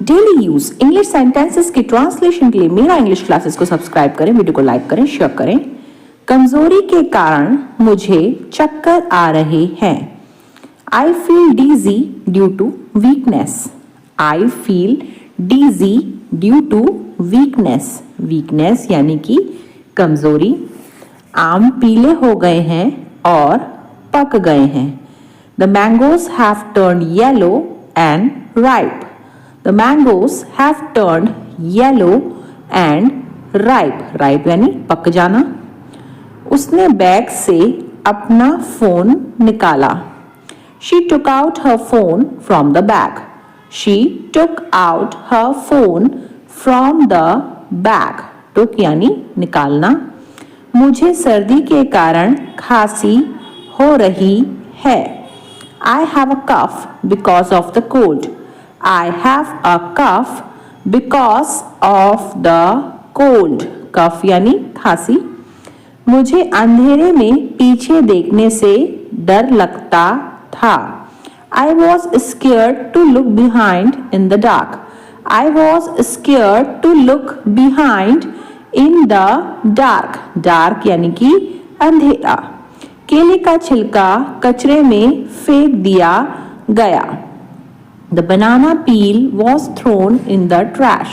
Daily use English sentences के translation के लिए मेरा इंग्लिश क्लासेस को सब्सक्राइब करें, वीडियो को लाइक करें, शेयर करें। कमजोरी के कारण मुझे चक्कर आ रहे हैं। I feel dizzy due to weakness. I feel dizzy due to weakness. Weakness यानी कि कमजोरी। आम पीले हो गए हैं और पक गए हैं। The mangoes have turned yellow and ripe. The mangoes have turned yellow and ripe. Ripe यानी पक जाना। उसने बैग से अपना फोन निकाला। She took out her phone from the bag. She took out her phone from the bag. took यानी निकालना। मुझे सर्दी के कारण खांसी हो रही है। I have a cough because of the cold. I have a cough because of the cold. Cough यानी खांसी। मुझे अंधेरे में पीछे देखने से डर लगता था। I was scared to look behind in the dark. I was scared to look behind in the dark. Dark यानी कि अंधेरा। केले का छिलका कचरे में फेंक दिया गया। The banana peel was thrown in the trash.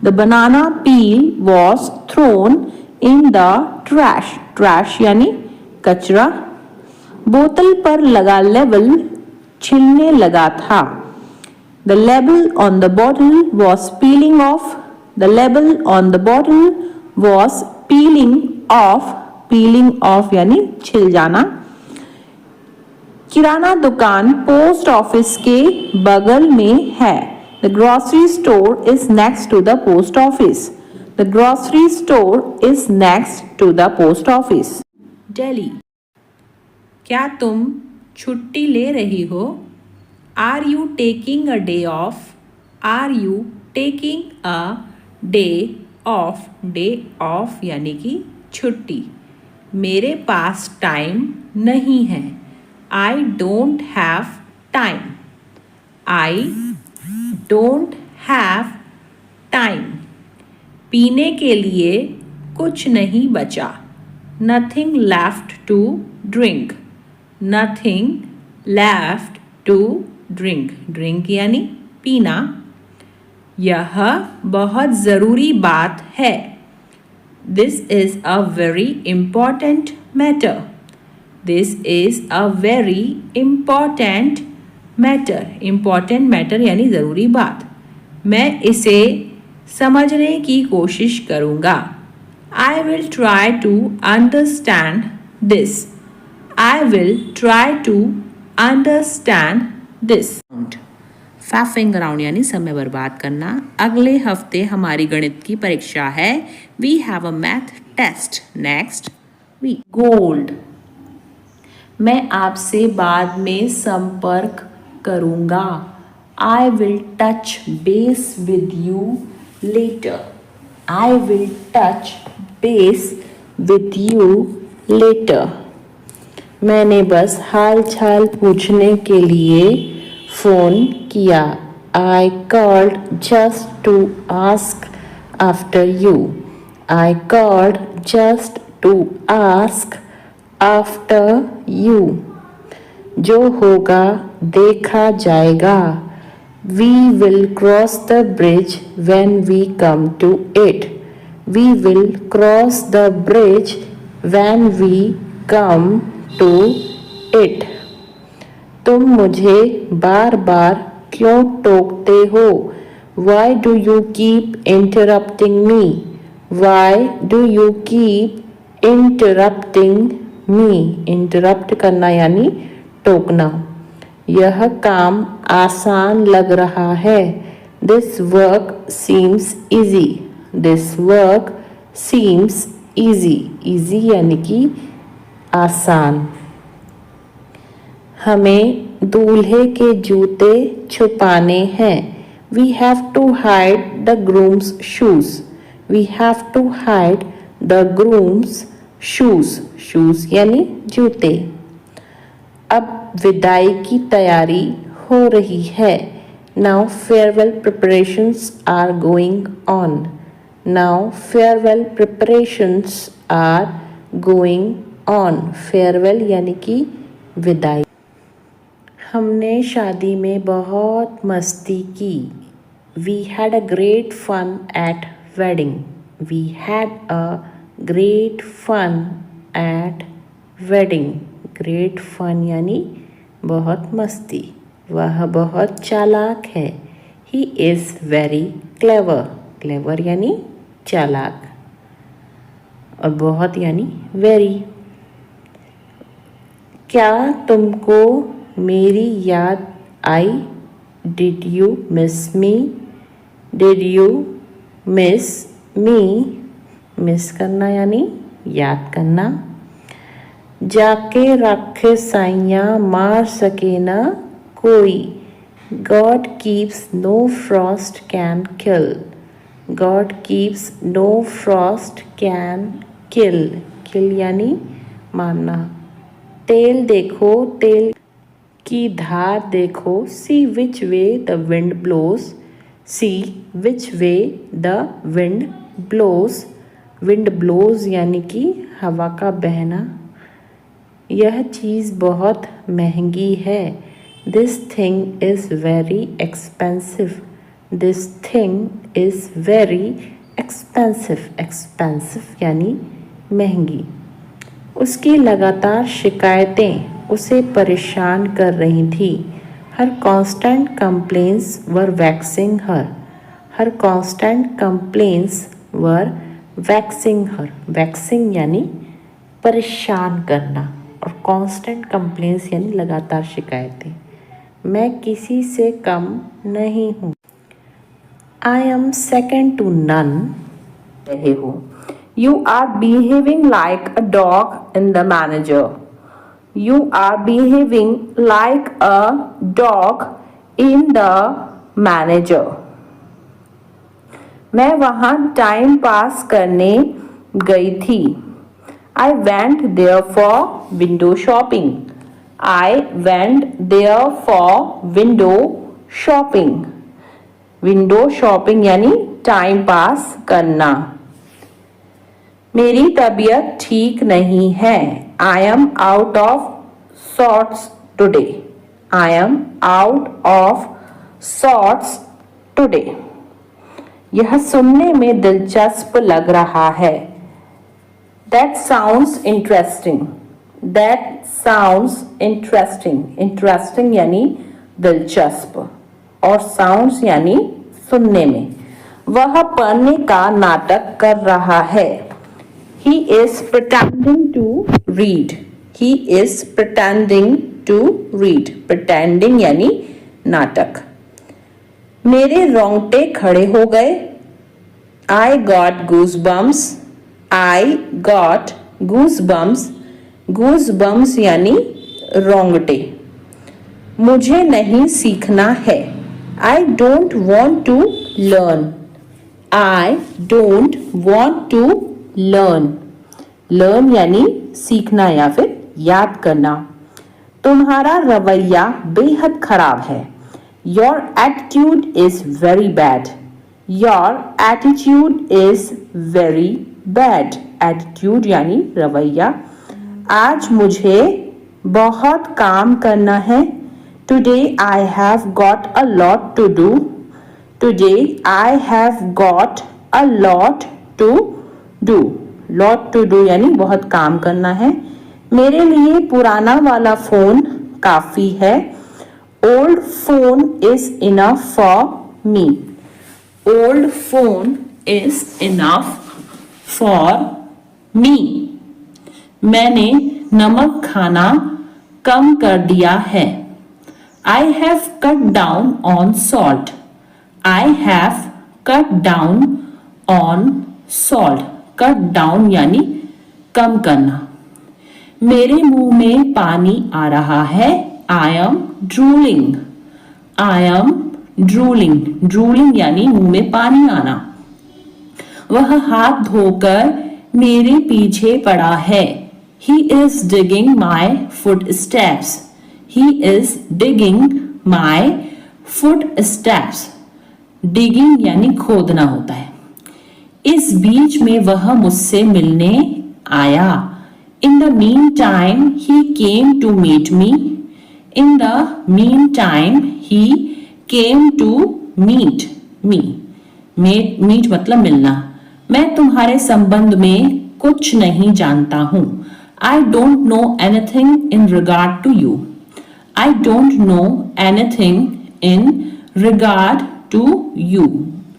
The banana peel was thrown in the trash. Trash यानी कचरा। बोतल पर लगा लेबल छिलने लगा था। The label on the bottle was peeling off. The label on the bottle was peeling off. Piling of यानी छिल जाना। किराना दुकान पोस्ट ऑफिस के बगल में है। The grocery store is next to the post office. The grocery store is next to the post office. Delhi. क्या तुम छुट्टी ले रही हो? Are you taking a day off? Are you taking a day off? Day off यानी कि छुट्टी। मेरे पास टाइम नहीं है। I don't have time. I don't have time. पीने के लिए कुछ नहीं बचा। Nothing left to drink. Nothing left to drink. Drink यानी पीना। यह बहुत ज़रूरी बात है। This is a very important matter. This is a very important matter. Important matter यानी ज़रूरी बात। मैं इसे समझने की कोशिश करूँगा। I will try to understand this. I will try to understand this. फैफिंग around यानी समय बर्बाद करना। अगले हफ्ते हमारी गणित की परीक्षा है। We have a math test next week. Gold. मैं आपसे बाद में संपर्क करूँगा। I will touch base with you later. I will touch base with you later. मैंने बस हाल चाल पूछने के लिए फ़ोन किया। I called just to ask after you. I called just to ask after you. जो होगा देखा जाएगा। We will cross the bridge when we come to it. We will cross the bridge when we come to it. तुम मुझे बार बार क्यों टोकते हो? Why do you keep interrupting me? Why do you keep interrupting me? Interrupt करना यानी टोकना। यह काम आसान लग रहा है। This work seems easy. This work seems easy. Easy यानी कि आसान। हमें दूल्हे के जूते छुपाने हैं। We have to hide the groom's shoes. We have to hide the groom's shoes. Shoes यानी जूते। अब विदाई की तैयारी हो रही है। Now farewell preparations are going on. Now farewell preparations are going on. Farewell यानी कि विदाई। हमने शादी में बहुत मस्ती की। We had a great fun at wedding. We had a great fun at wedding. Great fun यानी बहुत मस्ती। वह बहुत चालाक है। He is very clever. Clever यानी चालाक और बहुत यानी very। क्या तुमको मेरी याद आई? Did you miss me? Did you miss me? Miss करना यानी याद करना। जाके रखे साइयाँ मार सके ना कोई। God keeps no frost can kill. God keeps no frost can kill. Kill यानी मारना। तेल देखो, तेल की धार देखो। See which way the wind blows. See which way the wind blows. Wind blows यानी कि हवा का बहना। यह चीज़ बहुत महंगी है। This thing is very expensive. This thing is very expensive. Expensive यानी महंगी। उसकी लगातार शिकायतें उसे परेशान कर रही थी। Her constant complaints were vexing her. Her constant complaints were vexing her. Vexing यानी परेशान करना और constant complaints यानी लगातार शिकायतें। मैं किसी से कम नहीं हूँ। I am second to none. रहे हो। You are behaving like a dog in the manager. You are behaving like a dog in the manager. मैं वहाँ टाइम पास करने गई थी। I went there for window shopping. I went there for window shopping. Window shopping यानी time pass करना। मेरी तबीयत ठीक नहीं है। I am out of sorts today. I am out of sorts today. यह सुनने में दिलचस्प लग रहा है। That sounds interesting. That sounds interesting. Interesting यानी दिलचस्प और sounds यानी सुनने में। वह पढ़ने का नाटक कर रहा है। He is pretending to read. He is pretending to read. Pretending यानी नाटक। मेरे रोंगटे खड़े हो गए। I got goosebumps. I got goosebumps. Goosebumps यानी रोंगटे। मुझे नहीं सीखना है। I don't want to learn. I don't want to learn. Learn यानी सीखना या फिर याद करना। तुम्हारा रवैया बेहद खराब है। Your attitude is very bad. Your attitude is very bad. Attitude यानी रवैया। आज मुझे बहुत काम करना है। Today I have got a lot to do. Today I have got a lot to do. Lot to do यानी बहुत काम करना है। मेरे लिए पुराना वाला फ़ोन काफ़ी है। Old phone is enough for me. Old phone is enough for me. मैंने नमक खाना कम कर दिया है। I have cut down on salt. I have cut down on salt. Cut down यानी कम करना। मेरे मुंह में पानी आ रहा है। I am drooling. I am drooling. Drooling यानी मुंह में पानी आना। वह हाथ धोकर मेरे पीछे पड़ा है। He is digging my footsteps. He is digging my foot steps, digging यानी खोदना होता है। इस बीच में वह मुझसे मिलने आया। In the mean time he came to meet me. In the mean time he came to meet me. Meet मतलब मिलना। मैं तुम्हारे संबंध में कुछ नहीं जानता हूं। I don't know anything in regard to you. I don't know anything in regard to you.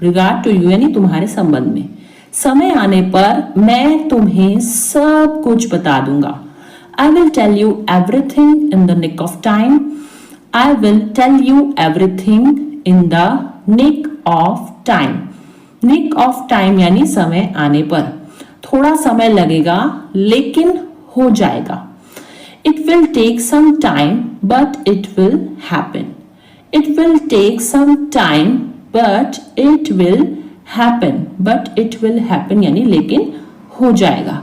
Regard to you यानी तुम्हारे संबंध में। समय आने पर मैं तुम्हें सब कुछ बता दूंगा। I will tell you everything in the nick of time. I will tell you everything in the nick of time. Nick of time यानी समय आने पर। थोड़ा समय लगेगा लेकिन हो जाएगा। It will take some time, but it will happen. It will take some time, but it will happen. But it will happen यानी लेकिन हो जाएगा।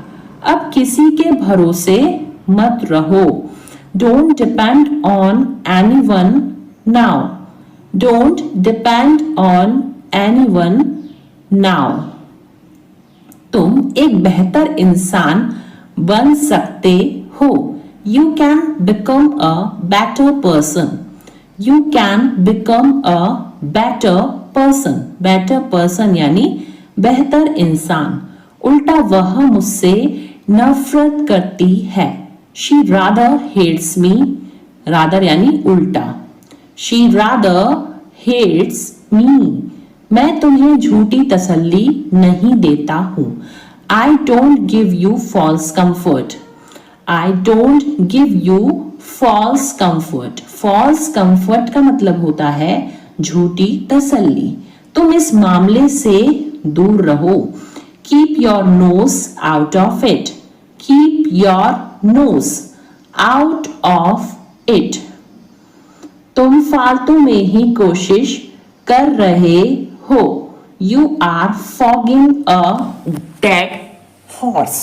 अब किसी के भरोसे मत रहो। Don't depend on anyone now. Don't depend on anyone now. तुम एक बेहतर इंसान बन सकते हो। You can become a better person. You can become a better person. Better person यानी बेहतर इंसान। उल्टा वह मुझसे नफरत करती है। She rather hates me. Rather यानी उल्टा। She rather hates me. मैं तुम्हें झूठी तसल्ली नहीं देता हूं। I don't give you false comfort. I don't give you false comfort. False comfort का मतलब होता है झूठी तसल्ली। तुम इस मामले से दूर रहो। Keep your nose out of it. Keep your nose out of it. तुम फालतू में ही कोशिश कर रहे हो। You are fogging a dead horse.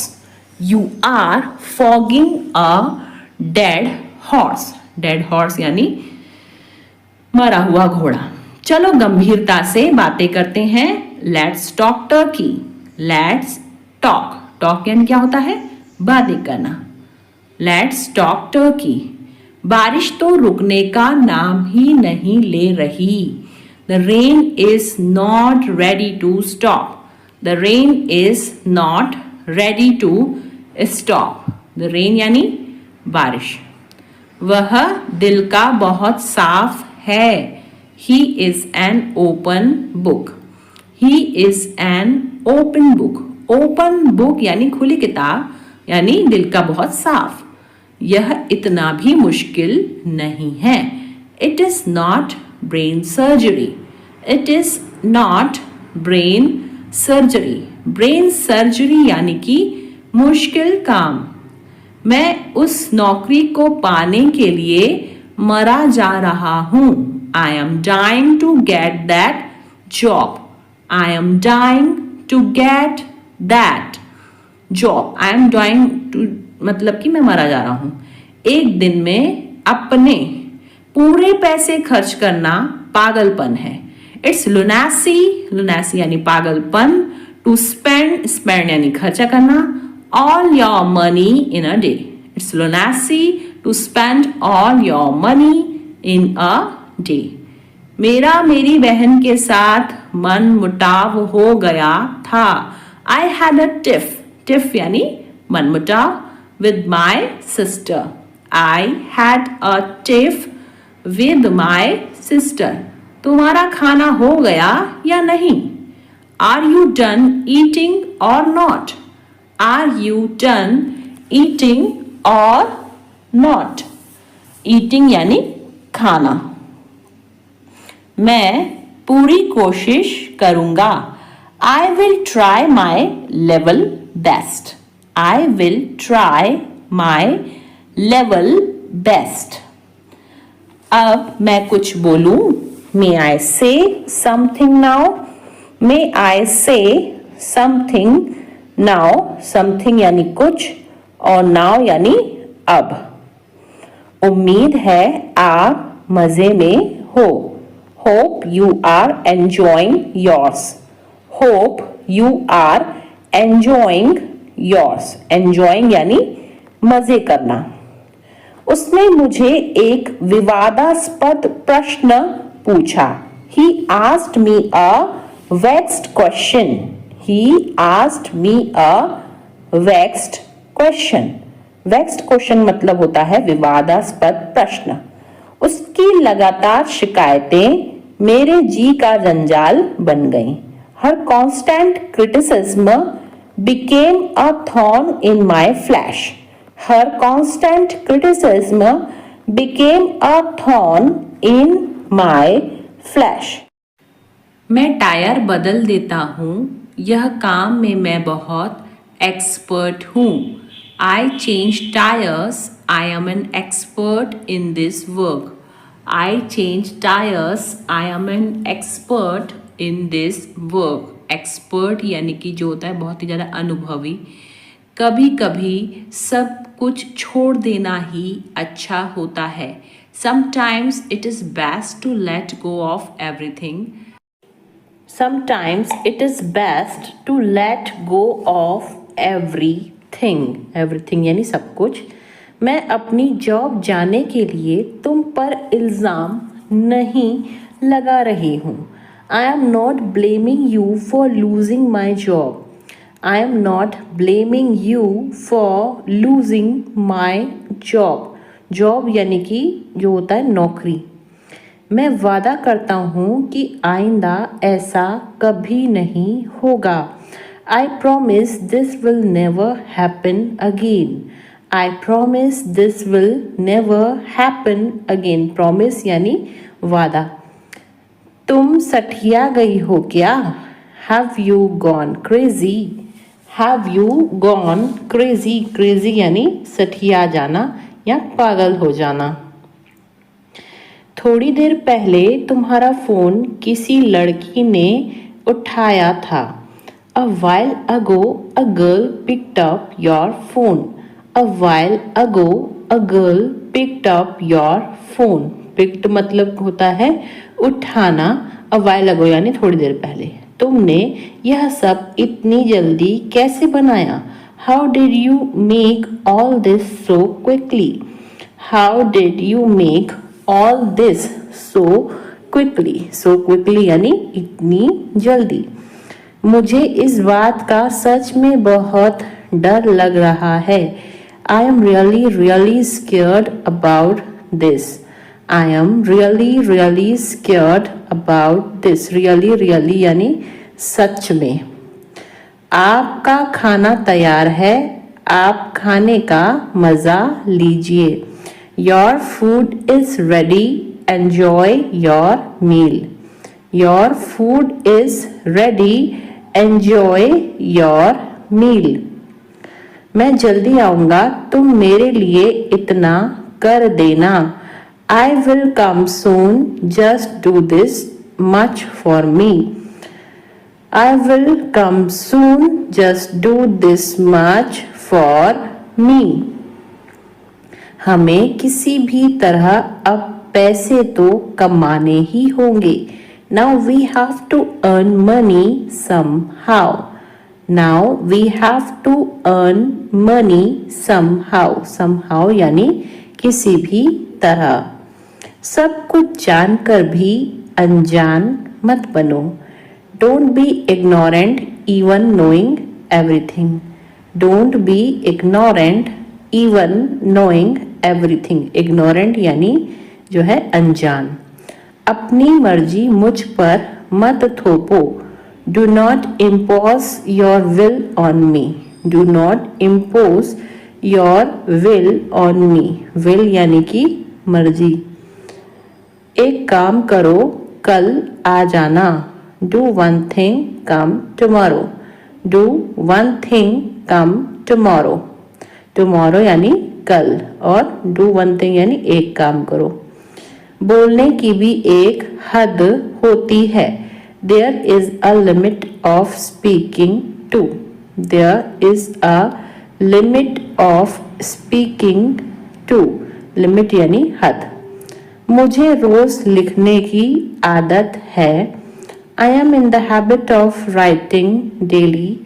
You are fogging a dead horse. Dead horse यानी मरा हुआ घोड़ा। चलो गंभीरता से बातें करते हैं। Let's talk turkey. Let's talk. Talk यानी क्या होता है? बातें करना। Let's talk turkey. बारिश तो रुकने का नाम ही नहीं ले रही। The rain is not ready to stop. The rain is not ready to stop. The rain यानी बारिश। वह दिल का बहुत साफ है। He is an open book. He is an open book. Open book यानी खुली किताब यानी दिल का बहुत साफ। यह इतना भी मुश्किल नहीं है। It is not brain surgery. It is not brain surgery. Brain surgery यानी कि मुश्किल काम। मैं उस नौकरी को पाने के लिए मरा जा रहा हूँ। I am dying to get that job. I am dying to get that job. I am dying to मतलब कि मैं मरा जा रहा हूँ। एक दिन में अपने पूरे पैसे खर्च करना पागलपन है। It's lunacy. Lunacy यानी पागलपन। To spend. Spend यानी खर्चा करना। All your money in a day. It's lunacy to spend all your money in a day. मेरा मेरी बहन के साथ मन मुटाव हो गया था। I had a tiff. Tiff यानी मन मुटाव with my sister. I had a tiff with my sister. तुम्हारा खाना हो गया या नहीं? Are you done eating or not? Are you done eating or not? Eating यानी खाना। मैं पूरी कोशिश करूंगा। I will try my level best. I will try my level best. अब मैं कुछ बोलूं। May I say something now? May I say something now? Something यानी कुछ और now यानी अब। उम्मीद है आप मजे में हो। Hope you are enjoying yours. Hope you are enjoying yours. Enjoying यानी मजे करना। उसने मुझे एक विवादास्पद प्रश्न पूछा। He asked me a vexed question. He asked me a vexed question. Vexed question मतलब होता है विवादास्पद प्रश्न। उसकी लगातार शिकायतें मेरे जी का जंजाल बन गईं। Her constant criticism became a thorn in my flesh. Her constant criticism became a thorn in my flesh. मैं टायर बदल देता हूँ। यह काम में मैं बहुत एक्सपर्ट हूँ। I change tires. I am an expert in this work. I change tires. I am an expert in this work. Expert यानी कि जो होता है बहुत ही ज़्यादा अनुभवी। कभी कभी सब कुछ छोड़ देना ही अच्छा होता है। Sometimes it is best to let go of everything. Sometimes it is best to let go of everything. Everything यानी सब कुछ। मैं अपनी जॉब जाने के लिए तुम पर इल्ज़ाम नहीं लगा रही हूँ। I am not blaming you for losing my job. I am not blaming you for losing my job. Job यानी कि जो होता है नौकरी। मैं वादा करता हूँ कि आइंदा ऐसा कभी नहीं होगा। I promise this will never happen again. I promise this will never happen again. Promise यानी वादा। तुम सठिया गई हो क्या? Have you gone crazy? Have you gone crazy? Crazy यानी सठिया जाना या पागल हो जाना। थोड़ी देर पहले तुम्हारा फोन किसी लड़की ने उठाया था। A while ago a girl picked up your phone. A while ago a girl picked up your phone. Picked मतलब होता है उठाना। A while ago यानी थोड़ी देर पहले। तुमने यह सब इतनी जल्दी कैसे बनाया? How did you make all this so quickly? How did you make all this so quickly? So quickly यानी इतनी जल्दी। मुझे इस बात का सच में बहुत डर लग रहा है। I am really scared about this. I am really scared about this. Really यानी सच में। आपका खाना तैयार है। आप खाने का मज़ा लीजिए। Your food is ready. Enjoy your meal. Your food is ready. Enjoy your meal. मैं जल्दी आऊँगा। तुम मेरे लिए इतना कर देना। I will come soon. Just do this much for me. I will come soon. Just do this much for me. हमें किसी भी तरह अब पैसे तो कमाने ही होंगे। Now we have to earn money somehow. Now we have to earn money somehow. Somehow यानी किसी भी तरह। सब कुछ जानकर भी अनजान मत बनो। Don't be ignorant even knowing everything. Don't be ignorant even knowing everything. Ignorant यानी जो है अनजान। अपनी मर्जी मुझ पर मत थोपो। Do not impose your will on me. Do not impose your will on me. Will यानी कि मर्जी। एक काम करो, कल आ जाना। Do one thing, come tomorrow. Do one thing, come tomorrow. Tomorrow यानी कल और do one thing यानी एक काम करो। बोलने की भी एक हद होती है। There is a limit of speaking too. There is a limit of speaking too. Limit यानी हद। मुझे रोज लिखने की आदत है। I am in the habit of writing daily.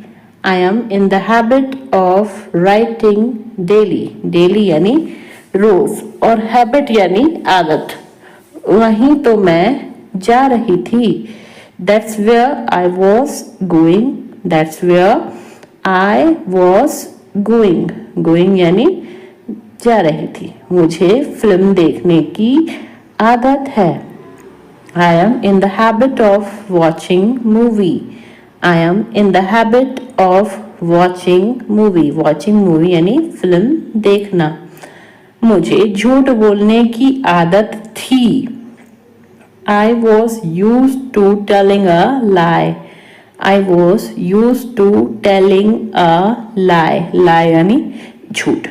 I am in the habit of writing daily. Daily यानी रोज और habit यानी आदत। वहीं तो मैं जा रही थी। That's where I was going. That's where I was going. Going यानी जा रही थी। मुझे फिल्म देखने की आदत है। I am in the habit of watching movie. I am in the habit of watching movie. Watching movie यानी फिल्म देखना। मुझे झूठ बोलने की आदत थी। I was use to telling a lie. I was use to telling a lie. Lie यानी झूठ।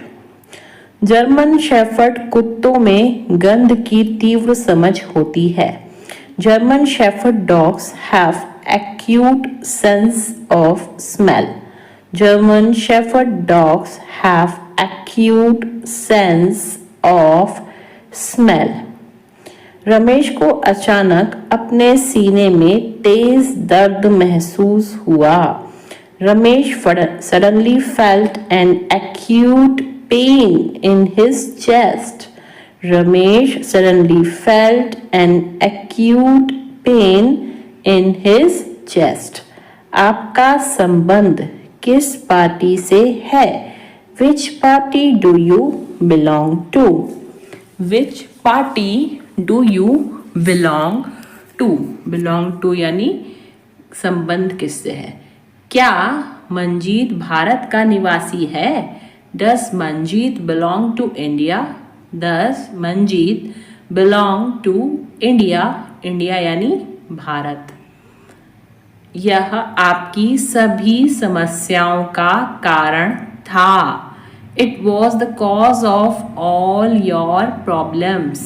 जर्मन शेफर्ड कुत्तों में गंध की तीव्र समझ होती है। German shepherd dogs have acute sense of smell. German Shepherd dogs have acute sense of smell. Ramesh को अचानक अपने सीने में तेज दर्द महसूस हुआ। Ramesh suddenly felt an acute pain in his chest. Ramesh suddenly felt an acute pain in his chest. आपका संबंध किस पार्टी से है? Which party do you belong to? Which party do you belong to? Belong to यानी संबंध किससे है? क्या मंजीत भारत का निवासी है? Does Manjeet belong to India? Does Manjeet belong to India? India यानी भारत। यह आपकी सभी समस्याओं का कारण था। It was the cause of all your problems.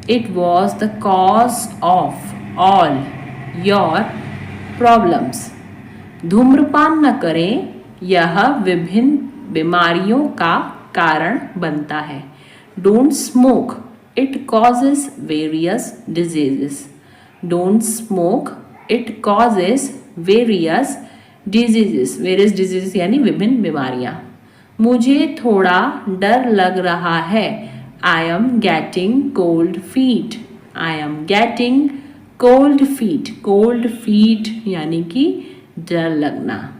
It was the cause of all your problems. धूम्रपान न करें, यह विभिन्न बीमारियों का कारण बनता है। Don't smoke. It causes various diseases. Don't smoke. It causes various diseases. Various diseases यानी विभिन्न बीमारियां। मुझे थोड़ा डर लग रहा है। I am getting cold feet. I am getting cold feet. Cold feet यानी कि डर लगना।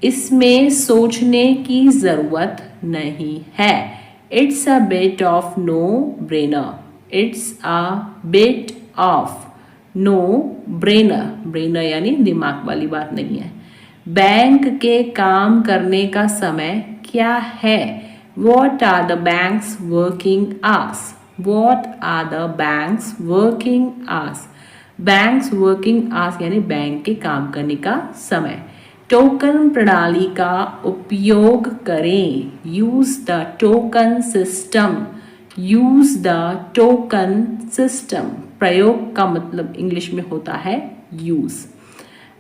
इसमें सोचने की जरूरत नहीं है। It's a bit of no-brainer. It's a bit of no-brainer. Brainer यानी दिमाग वाली बात नहीं है। बैंक के काम करने का समय क्या है? What are the bank's working hours? What are the bank's working hours? Bank's working hours यानी बैंक के काम करने का समय। टोकन प्रणाली का उपयोग करें। Use the token system. Use the token system. प्रयोग का मतलब इंग्लिश में होता है यूज।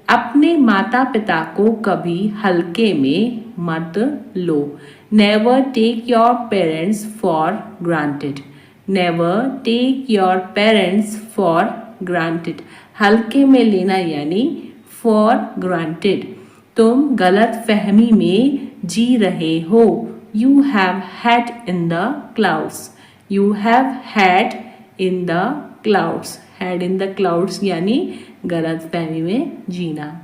अपने माता पिता को कभी हल्के में मत लो। Never take your parents for granted. Never take your parents for granted. हल्के में लेना यानी फॉर ग्रांटेड। तुम गलत फहमी में जी रहे हो। You have had in the clouds. You have had in the clouds. Had in the clouds यानी गलत फहमी में जीना।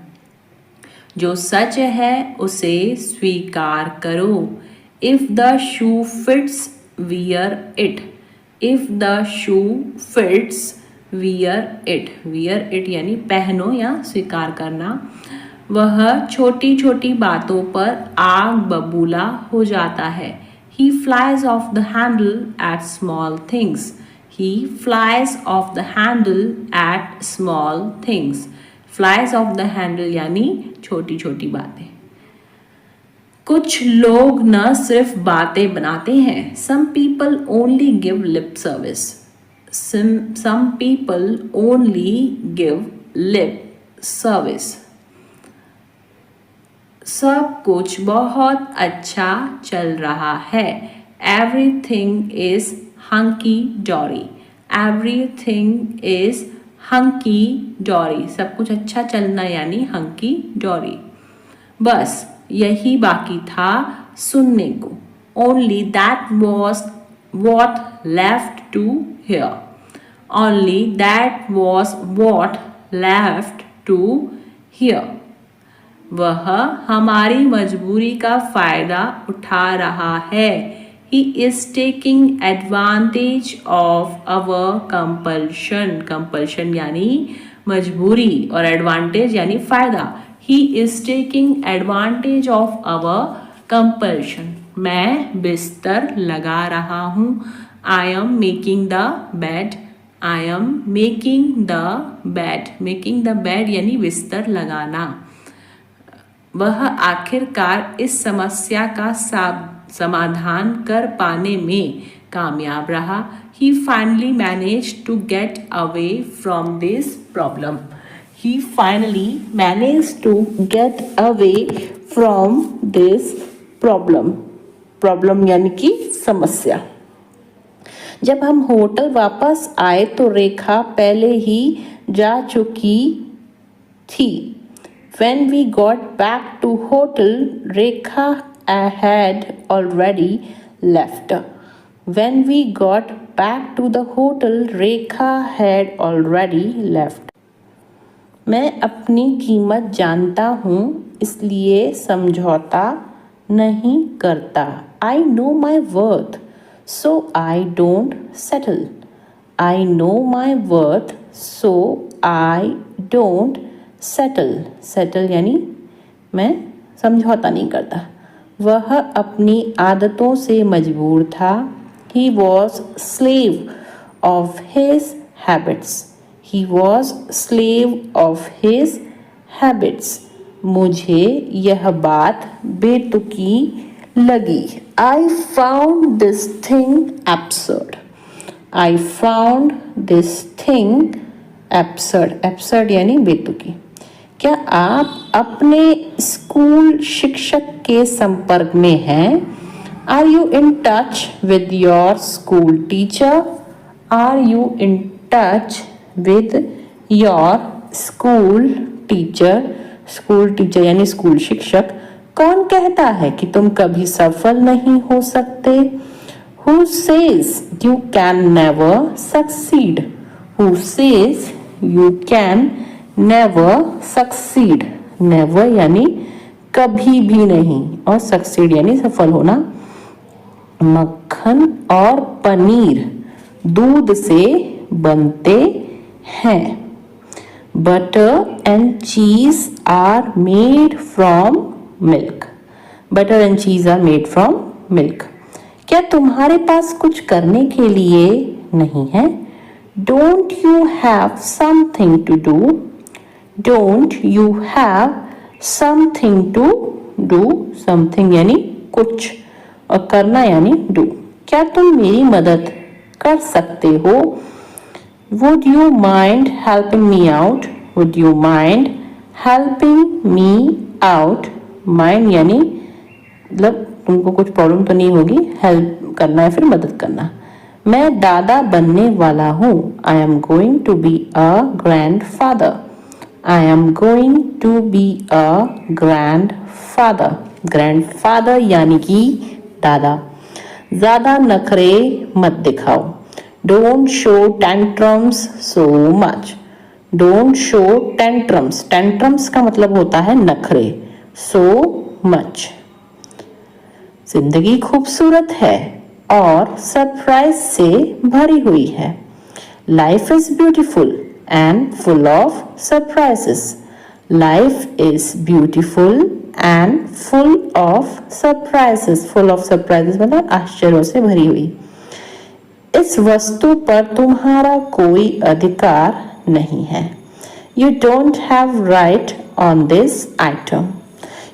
जो सच है उसे स्वीकार करो। If the shoe fits wear it. If the shoe fits wear it. Wear it यानी पहनो या स्वीकार करना। वह छोटी छोटी बातों पर आग बबूला हो जाता है। He flies off the handle at small things. He flies off the handle at small things. Flies off the handle यानी छोटी छोटी बातें। कुछ लोग न सिर्फ बातें बनाते हैं। Some people only give lip service. Some people only give lip service. सब कुछ बहुत अच्छा चल रहा है। Everything is hunky dory. Everything is hunky dory, सब कुछ अच्छा चलना यानी हंकी डॉरी। बस यही बाकी था सुनने को। Only that was what left to hear, only that was what left to hear. वह हमारी मजबूरी का फायदा उठा रहा है। He is taking advantage of our compulsion. Compulsion यानी मजबूरी और advantage यानी फायदा। He is taking advantage of our compulsion. मैं बिस्तर लगा रहा हूँ। I am making the bed. I am making the bed. Making the bed यानी बिस्तर लगाना। वह आखिरकार इस समस्या का समाधान कर पाने में कामयाब रहा। He finally managed to get away from this problem. He finally managed to get away from this problem. Problem यानी कि समस्या। जब हम होटल वापस आए तो रेखा पहले ही जा चुकी थी। When we got back to hotel, Rekha had already left. When we got back to the hotel, Rekha had already left. मैं अपनी कीमत जानता हूँ इसलिए समझौता नहीं करता। I know my worth, so I don't settle. I know my worth, so I don't settle यानी मैं समझौता नहीं करता। वह अपनी आदतों से मजबूर था। He was slave of his habits. He was slave of his habits. मुझे यह बात बेतुकी लगी। I found this thing absurd. I found this thing absurd. Absurd यानी बेतुकी। क्या आप अपने स्कूल शिक्षक के संपर्क में हैं? Are you in touch with your school teacher? Are you in touch with your school teacher? School teacher यानी स्कूल शिक्षक। कौन कहता है कि तुम कभी सफल नहीं हो सकते? Who says you can never succeed? Who says you can never succeed? never यानी कभी भी नहीं और succeed यानी सफल होना। मक्खन और पनीर दूध से बनते हैं। Butter and cheese are made from milk. Butter and cheese are made from milk. क्या तुम्हारे पास कुछ करने के लिए नहीं है? Don't you have something to do? Don't you have something to do? Something यानी कुछ और करना यानी do. क्या तुम मेरी मदद कर सकते हो? Would you mind helping me out? Would you mind helping me out? Mind यानी मतलब तुमको कुछ प्रॉब्लम तो नहीं होगी, हेल्प करना है फिर मदद करना। मैं दादा बनने वाला हूँ। I am going to be a grandfather. I am going to be a grandfather. Grandfather यानी कि दादा। ज़्यादा नखरे मत दिखाओ। Don't show tantrums so much. Don't show tantrums. Tantrums का मतलब होता है नखरे। So much. जिंदगी खूबसूरत है और सरप्राइज से भरी हुई है। Life is beautiful and full of surprises. Life is beautiful and full of surprises. Full of surprises मतलब आश्चर्यों से भरी हुई। इस वस्तु पर तुम्हारा कोई अधिकार नहीं है। You don't have right on this item.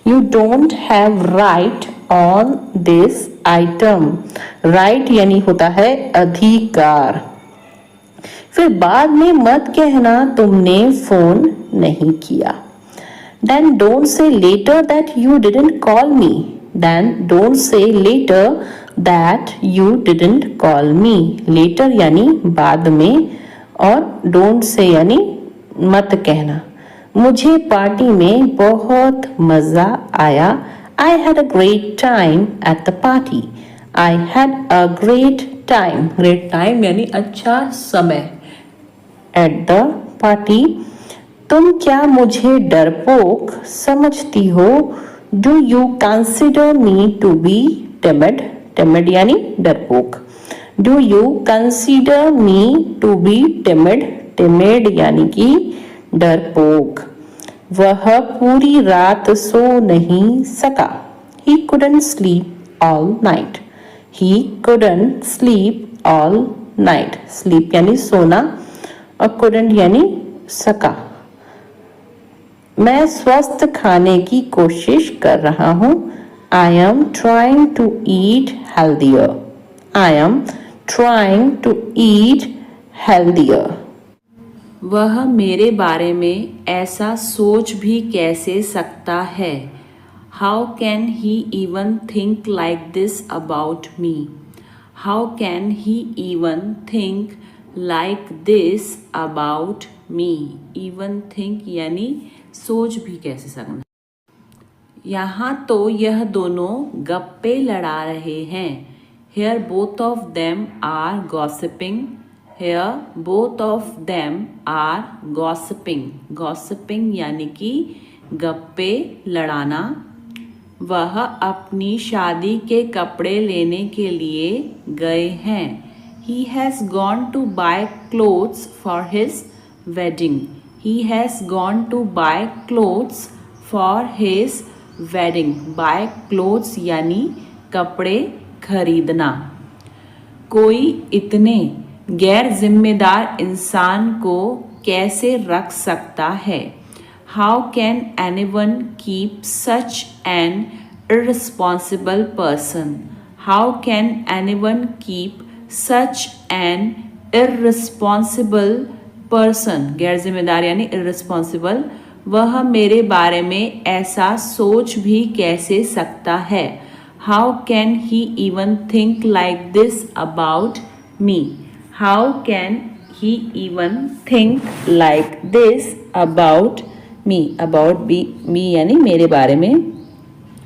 You don't have right on this item. Right यानी होता है अधिकार। फिर बाद में मत कहना तुमने फोन नहीं किया। Then don't say later that you didn't call me. Then don't say later that you didn't call me. Later यानी बाद में, और डोंट से यानी मत कहना। मुझे पार्टी में बहुत मजा आया। I had a great time at the party. I had a great time, great time यानी अच्छा समय, एट द पार्टी। तुम क्या मुझे डरपोक समझती हो? Do you consider me to be timid? Timid यानी डरपोक। Do you consider me to be timid? Timid यानी कि डरपोक। वह पूरी रात सो नहीं सका। He couldn't sleep all night. He couldn't sleep all night. Sleep यानी सोना और couldn't यानी सका। मैं स्वस्थ खाने की कोशिश कर रहा हूँ। I am trying to eat healthier. I am trying to eat healthier. वह मेरे बारे में ऐसा सोच भी कैसे सकता है? How can he even think like this about me? How can he even think like this about me? Even think यानी सोच भी कैसे सकना। यहाँ तो यह दोनों गप्पे लड़ा रहे हैं। Here both of them are gossiping. Here both of them are gossiping. Gossiping यानी कि गप्पे लड़ाना। वह अपनी शादी के कपड़े लेने के लिए गए हैं। He has gone to buy clothes for his wedding. He has gone to buy clothes for his wedding. Buy clothes यानी कपड़े खरीदना। कोई इतने गैर जिम्मेदार इंसान को कैसे रख सकता है? How can anyone keep such an irresponsible person? How can anyone keep such an irresponsible person? गैर जिम्मेदार यानी irresponsible। वह मेरे बारे में ऐसा सोच भी कैसे सकता है? How can he even think like this about me? How can he even think like this about me? About me यानी मेरे बारे में।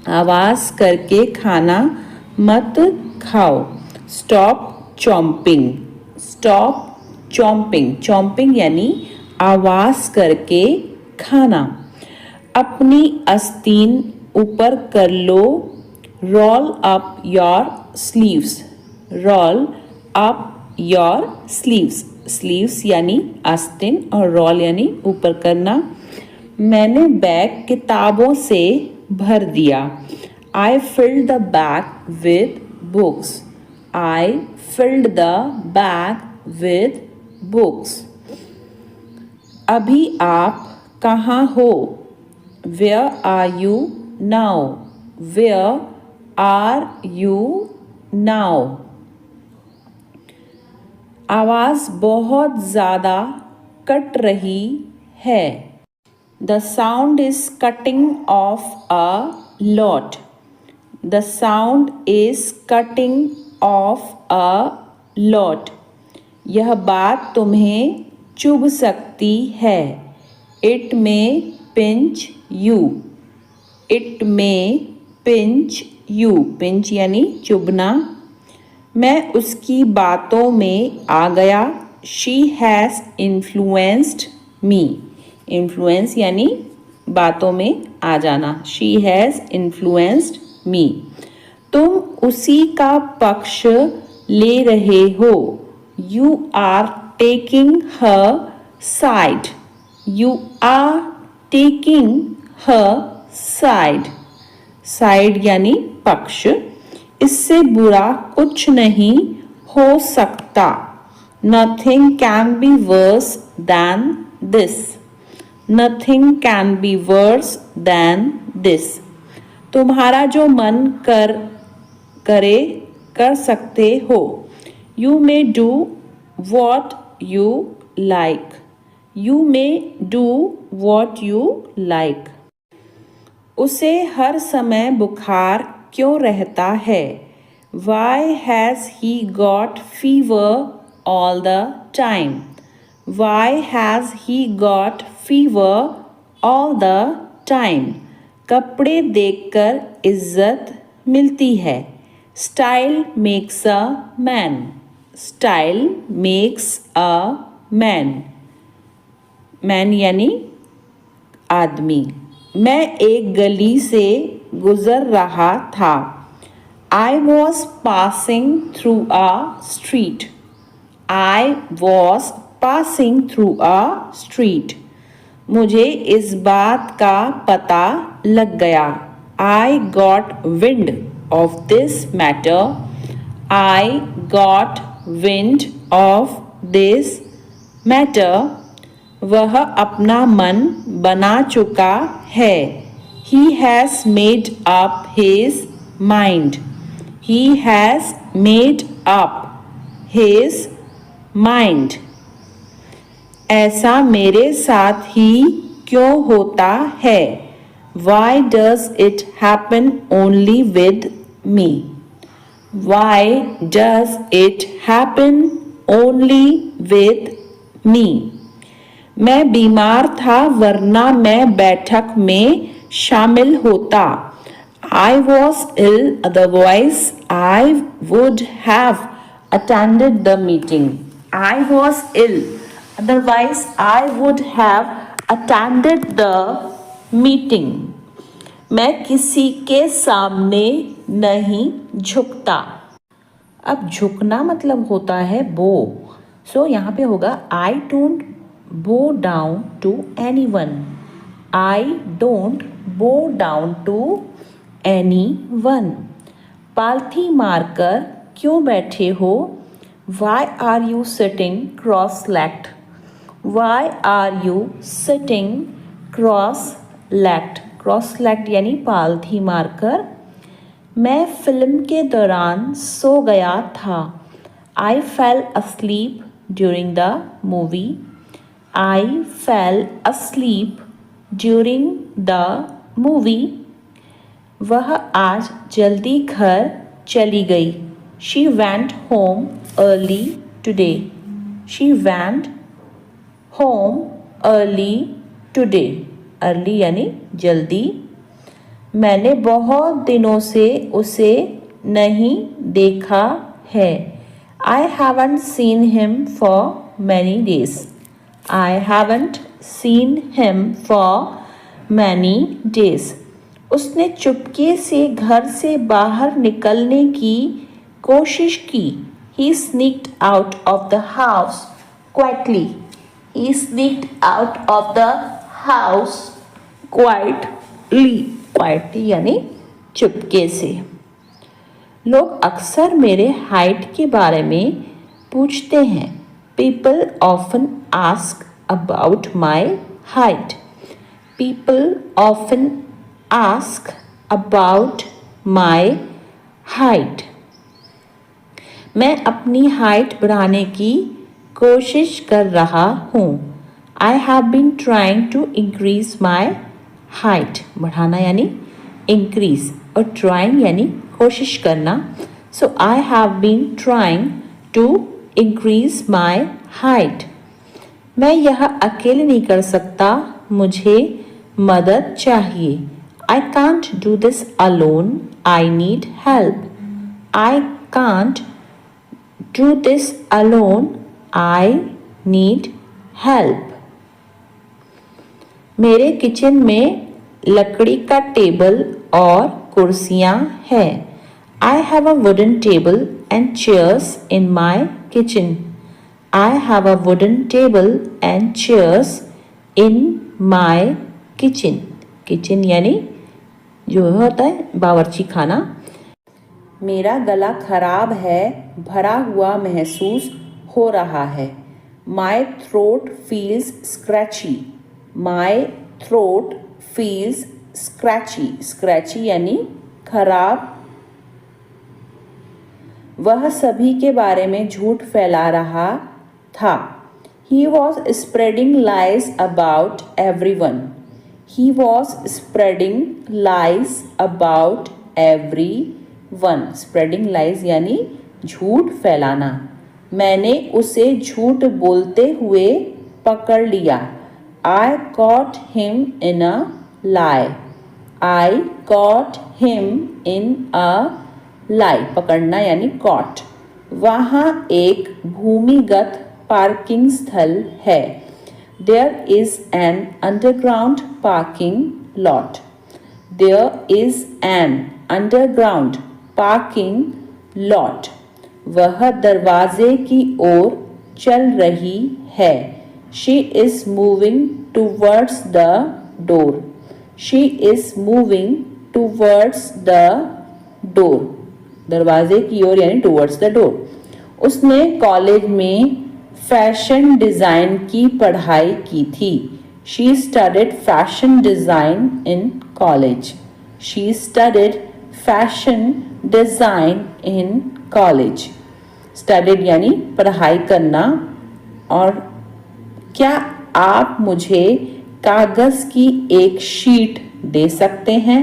आवाज़ करके खाना मत खाओ। Stop chomping. Stop chomping. Chomping यानी आवाज़ करके खाना। अपनी आस्तीन ऊपर कर लो। Roll up your sleeves. Roll up your sleeves. Sleeves यानी आस्तीन और roll यानी ऊपर करना। मैंने बैग किताबों से भर दिया। I filled the bag with books. I filled the bag with books. अभी आप कहाँ हो? Where are you now? Where are you now? आवाज़ बहुत ज़्यादा कट रही है। The sound is cutting off a lot. The sound is cutting off a lot. यह बात तुम्हें चुभ सकती है। It may pinch you. It may pinch you. Pinch यानी चुभना। मैं उसकी बातों में आ गया। She has influenced me. Influence यानी बातों में आ जाना। She has influenced me. तुम उसी का पक्ष ले रहे हो। You are taking her side. You are taking her side. Side यानी पक्ष। इससे बुरा कुछ नहीं हो सकता। Nothing can be worse than this. Nothing can be worse than this. तुम्हारा जो मन कर सकते हो। You may do what you like. You may do what you like. उसे हर समय बुखार क्यों रहता है? Why has he got fever all the time? Why has he got fever all the time? कपड़े देखकर इज्जत मिलती है. Style makes a man. Style makes a man. Man यानी आदमी. मैं एक गली से गुजर रहा था. I was passing through a street. I was passing through a street. मुझे इस बात का पता लग गया. I got wind of this matter. I got wind of this matter. वह अपना मन बना चुका है. He has made up his mind. He has made up his mind. ऐसा मेरे साथ ही क्यों होता है? Why does it happen only with me? Why does it happen only with me? मैं बीमार था वरना मैं बैठक में शामिल होता. I was ill, otherwise I would have attended the meeting. I was ill, otherwise I would have attended the meeting. मैं किसी के सामने नहीं झुकता. अब झुकना मतलब होता है बो. सो यहाँ पे होगा I don't bow down to anyone. I don't bow down to anyone. पालथी मारकर क्यों बैठे हो? Why are you sitting cross-legged? Why are you sitting cross-legged? Cross-legged यानी पालथी मारकर. मैं फिल्म के दौरान सो गया था. I fell asleep during the movie. I fell asleep during the movie. वह आज जल्दी घर चली गई. She went home early today. She went home early today. Early यानी जल्दी. मैंने बहुत दिनों से उसे नहीं देखा है. I haven't seen him for many days. I haven't seen him for many days. उसने चुपके से घर से बाहर निकलने की कोशिश की. He sneaked out of the house quietly. He sneaked out of the house quietly. Quietly यानी चुपके से. लोग अक्सर मेरे हाइट के बारे में पूछते हैं. People often ask about my height. People often ask about my height. मैं अपनी हाइट बढ़ाने की कोशिश कर रहा हूँ. I have been trying to increase my height. बढ़ाना यानी increase और trying यानी कोशिश करना. So I have been trying to increase my height. मैं यह अकेले नहीं कर सकता. मुझे मदद चाहिए. I can't do this alone. I need help. I can't do this alone. I need help. मेरे किचन में लकड़ी का टेबल और कुर्सियाँ हैं. I have a wooden table and chairs in my kitchen. I have a wooden table and chairs in my kitchen. Kitchen यानी जो होता है बावर्ची खाना. मेरा गला खराब है. भरा हुआ महसूस हो रहा है. My throat feels scratchy. My throat feels scratchy. Scratchy यानी खराब. वह सभी के बारे में झूठ फैला रहा था. He was spreading lies about everyone. He was spreading lies about everyone. 1. Spreading lies यानी झूठ फैलाना। मैंने उसे झूठ बोलते हुए पकड़ लिया। I caught him in a lie. I caught him in a lie. पकड़ना यानी caught। वहाँ एक भूमिगत पार्किंग स्थल है। There is an underground parking lot. There is an underground parking lot. वह दरवाजे की ओर चल रही है। She is moving towards the door. She is moving towards the door. दरवाजे की ओर यानी towards the door. उसने कॉलेज में फैशन डिज़ाइन की पढ़ाई की थी। She studied fashion design in college. She studied fashion design in college. Studied यानी पढ़ाई करना। और क्या आप मुझे कागज़ की एक शीट दे सकते हैं?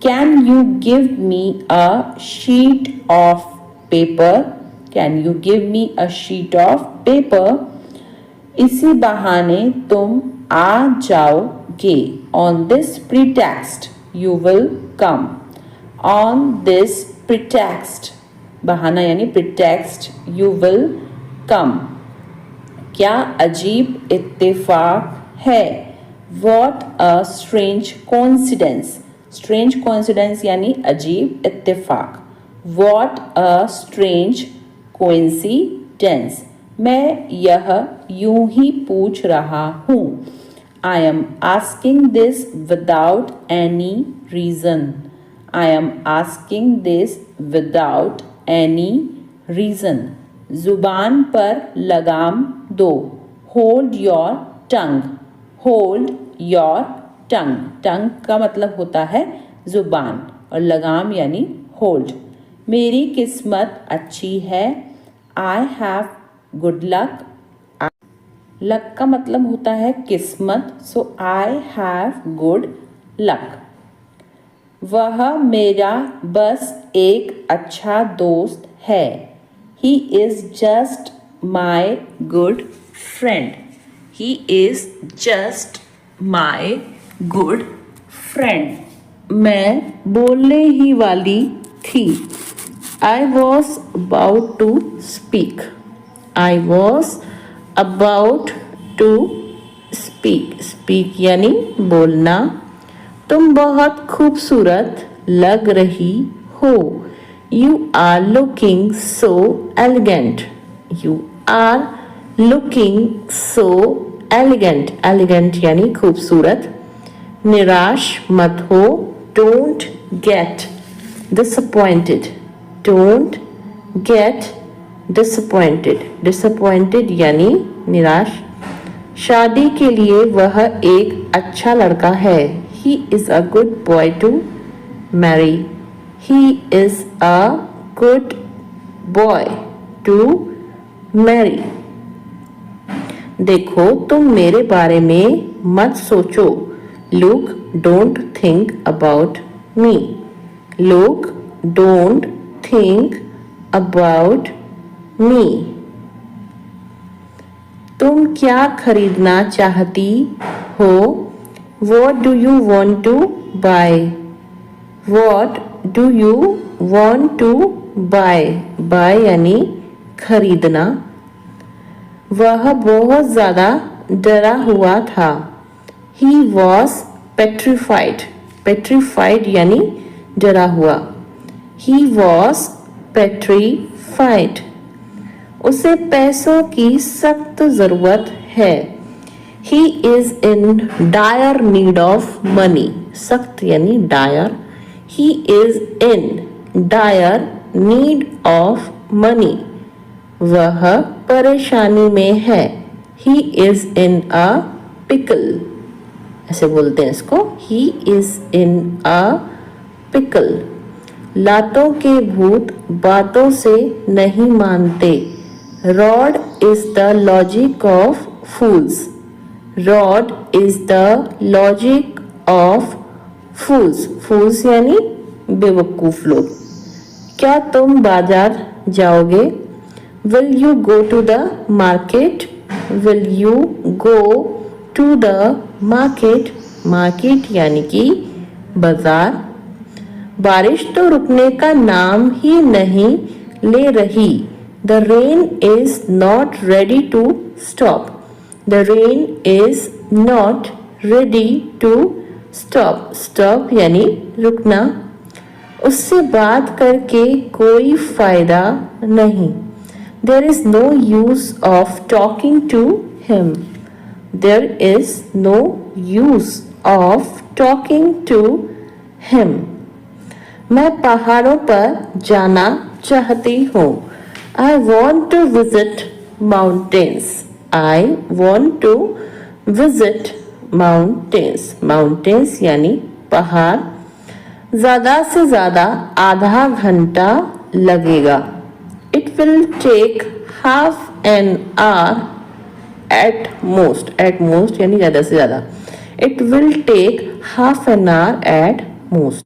Can you give me a sheet of paper? Can you give me a sheet of paper? इसी बहाने तुम आ जाओगे। On this pretext you will come. On this pretext बहाना यानी pretext you will come. क्या अजीब इत्तेफाक है। What a strange coincidence. Strange coincidence यानी अजीब इत्तेफाक। What a strange coincidence. मैं यह यूं ही पूछ रहा हूँ। I am asking this without any reason. I am asking this without any reason. जुबान पर लगाम दो। Hold your tongue. Hold your tongue. Tongue का मतलब होता है जुबान और लगाम यानी hold. मेरी किस्मत अच्छी है। I have good luck. Luck का मतलब होता है किस्मत, सो I have good luck. वह मेरा बस एक अच्छा दोस्त है। He is just my good friend. He is just my good friend. मैं बोलने ही वाली थी। I was about to speak. I was about to speak. Speak यानी बोलना। तुम बहुत खूबसूरत लग रही हो। You are looking so elegant. You are looking so elegant. Elegant यानी खूबसूरत। निराश मत हो। Don't get disappointed. Don't get disappointed. Disappointed यानी निराश। शादी के लिए वह एक अच्छा लड़का है। He is a good boy to marry. He is a good boy to marry. देखो तुम मेरे बारे में मत सोचो। Look, don't think about me. Look, don't think about me. तुम क्या खरीदना चाहती हो? What do you want to buy? What do you want to buy? Buy यानी खरीदना। वह बहुत ज़्यादा डरा हुआ था। He was petrified. Petrified यानी डरा हुआ। He was petrified. उसे पैसों की सख्त ज़रूरत है। He is in dire need of money. सख्त यानी dire. He is in dire need of money. वह परेशानी में है। He is in a pickle. ऐसे बोलते हैं इसको। He is in a pickle. लातों के भूत बातों से नहीं मानते। Rod is the logic of fools. Rod is the logic of fools. Fools यानी बेवकूफ लोग। क्या तुम बाजार जाओगे? Will you go to the market? Will you go to the market? Market यानी कि बाजार। बारिश तो रुकने का नाम ही नहीं ले रही। The rain is not ready to stop. The rain is not ready to stop. Stop यानी रुकना। उससे बात करके कोई फायदा नहीं। There is no use of talking to him. There is no use of talking to him. मैं पहाड़ों पर जाना चाहती हूँ। I want to visit mountains. I want to visit mountains. Mountains यानी पहाड़। ज़्यादा से ज़्यादा आधा घंटा लगेगा। It will take half an hour at most. At most यानी ज़्यादा से ज़्यादा। It will take half an hour at most.